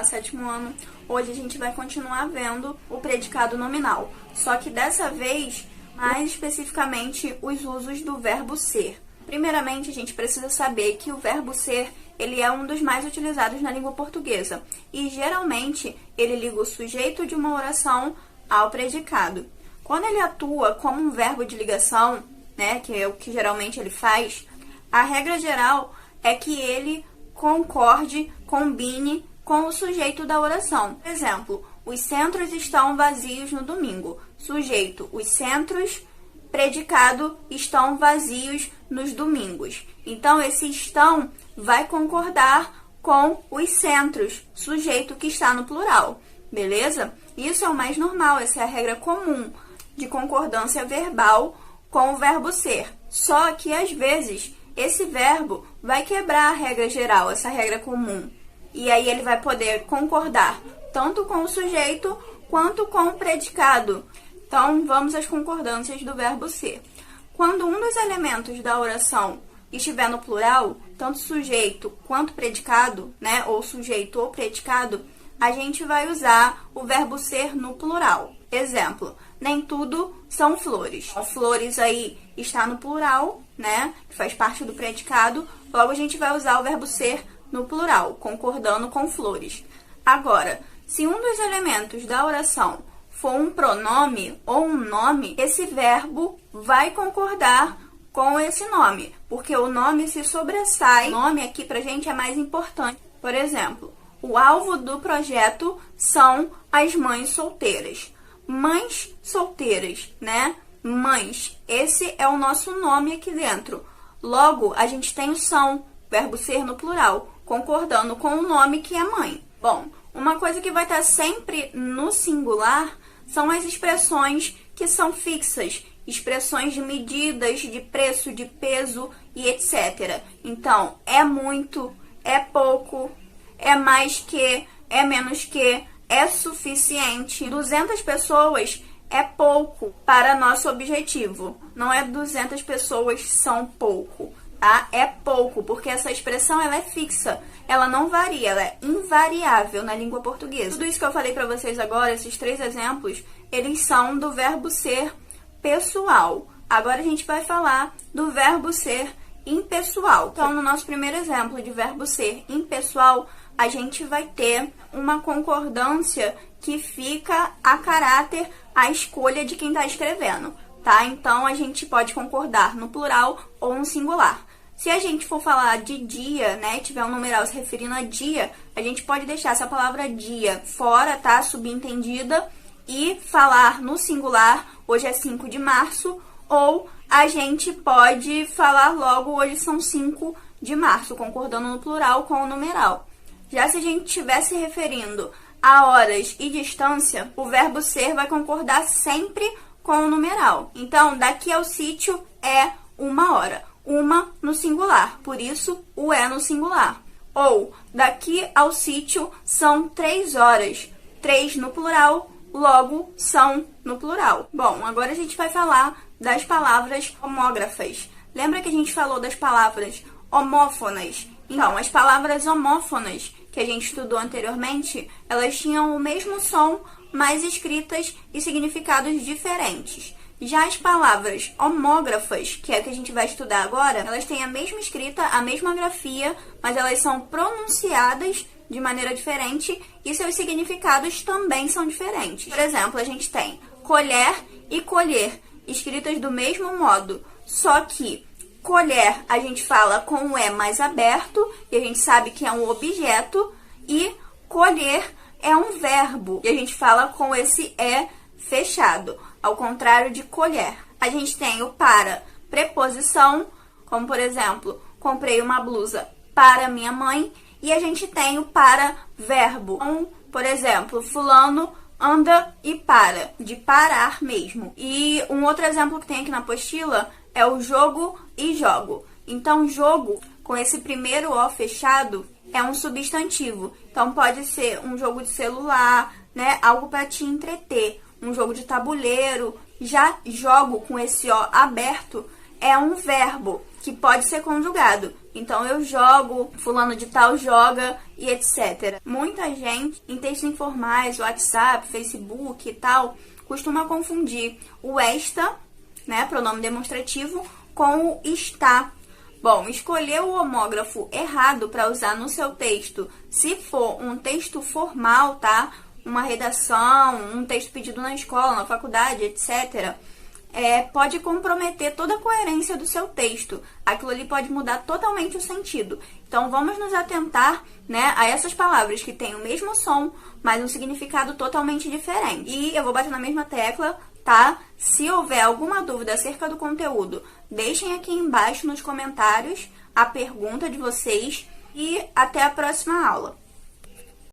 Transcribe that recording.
Olá, sétimo ano. Hoje a gente vai continuar vendo o predicado nominal, só que dessa vez, mais especificamente, os usos do verbo ser. Primeiramente, a gente precisa saber que o verbo ser, ele é um dos mais utilizados na língua portuguesa, e geralmente ele liga o sujeito de uma oração ao predicado. Quando ele atua como um verbo de ligação, né, que é o que geralmente ele faz, a regra geral é que ele concorde, combine com o sujeito da oração. Por exemplo, os centros estão vazios no domingo. Sujeito, os centros. Predicado, estão vazios nos domingos. Então, esse estão vai concordar com os centros, sujeito que está no plural. Beleza? Isso é o mais normal, essa é a regra comum de concordância verbal com o verbo ser. Só que, às vezes, esse verbo vai quebrar a regra geral, essa regra comum. E aí ele vai poder concordar tanto com o sujeito quanto com o predicado. Então, vamos às concordâncias do verbo ser. Quando um dos elementos da oração estiver no plural, tanto sujeito quanto predicado, né, ou sujeito ou predicado, a gente vai usar o verbo ser no plural. Exemplo, nem tudo são flores. Flores aí está no plural, né, que faz parte do predicado, logo a gente vai usar o verbo ser no plural, concordando com flores. Agora, se um dos elementos da oração for um pronome ou um nome, esse verbo vai concordar com esse nome, porque o nome se sobressai. O nome aqui pra gente é mais importante. Por exemplo, o alvo do projeto são as mães solteiras. Mães solteiras, né? Mães. Esse é o nosso nome aqui dentro. Logo, a gente tem o são, verbo ser no plural, concordando com o nome que é mãe. Bom, uma coisa que vai estar sempre no singular são as expressões que são fixas, expressões de medidas, de preço, de peso e etc. Então, é muito, é pouco, é mais que, é menos que, é suficiente. 200 pessoas é pouco para nosso objetivo. Não é 200 pessoas são pouco, tá? É pouco, porque essa expressão ela é fixa. Ela não varia, ela é invariável na língua portuguesa. Tudo isso que eu falei para vocês agora, esses 3 exemplos, eles são do verbo ser pessoal. Agora a gente vai falar do verbo ser impessoal. Então, no nosso primeiro exemplo de verbo ser impessoal, a gente vai ter uma concordância que fica a caráter, a escolha de quem está escrevendo, tá? Então, a gente pode concordar no plural ou no singular. Se a gente for falar de dia, né, tiver um numeral se referindo a dia, a gente pode deixar essa palavra dia fora, tá, subentendida, e falar no singular, hoje é 5 de março, ou a gente pode falar logo, hoje são 5 de março, concordando no plural com o numeral. Já se a gente estiver se referindo a horas e distância, o verbo ser vai concordar sempre com o numeral. Então, daqui ao sítio é 1 hora. Uma no singular, por isso o é no singular. Ou, daqui ao sítio são 3 horas. 3 no plural, logo são no plural. Bom, agora a gente vai falar das palavras homógrafas. Lembra que a gente falou das palavras homófonas? Então, as palavras homófonas que a gente estudou anteriormente, elas tinham o mesmo som, mas escritas e significados diferentes. Já as palavras homógrafas, que é a que a gente vai estudar agora, elas têm a mesma escrita, a mesma grafia, mas elas são pronunciadas de maneira diferente e seus significados também são diferentes. Por exemplo, a gente tem colher e colher, escritas do mesmo modo, só que colher a gente fala com o E mais aberto, e a gente sabe que é um objeto, e colher é um verbo, e a gente fala com esse E fechado, ao contrário de colher. A gente tem o para preposição, como por exemplo, comprei uma blusa para minha mãe, e a gente tem o para verbo. Então, por exemplo, fulano anda e para, de parar mesmo. E um outro exemplo que tem aqui na apostila é o jogo e jogo. Então, jogo, com esse primeiro O fechado, é um substantivo. Então, pode ser um jogo de celular, né, algo para te entreter. Um jogo de tabuleiro. Já jogo com esse O aberto é um verbo que pode ser conjugado. então eu jogo, fulano de tal joga e etc. Muita gente, em textos informais, WhatsApp, Facebook e tal, costuma confundir o esta, né, pronome demonstrativo, com o está. Bom, escolher o homógrafo errado para usar no seu texto, se for um texto formal, tá? Uma redação, um texto pedido na escola, na faculdade, etc., pode comprometer toda a coerência do seu texto. Aquilo ali pode mudar totalmente o sentido. Então, vamos nos atentar, né, a essas palavras que têm o mesmo som, mas um significado totalmente diferente. E eu vou bater na mesma tecla, tá? Se houver alguma dúvida acerca do conteúdo, deixem aqui embaixo nos comentários a pergunta de vocês e até a próxima aula.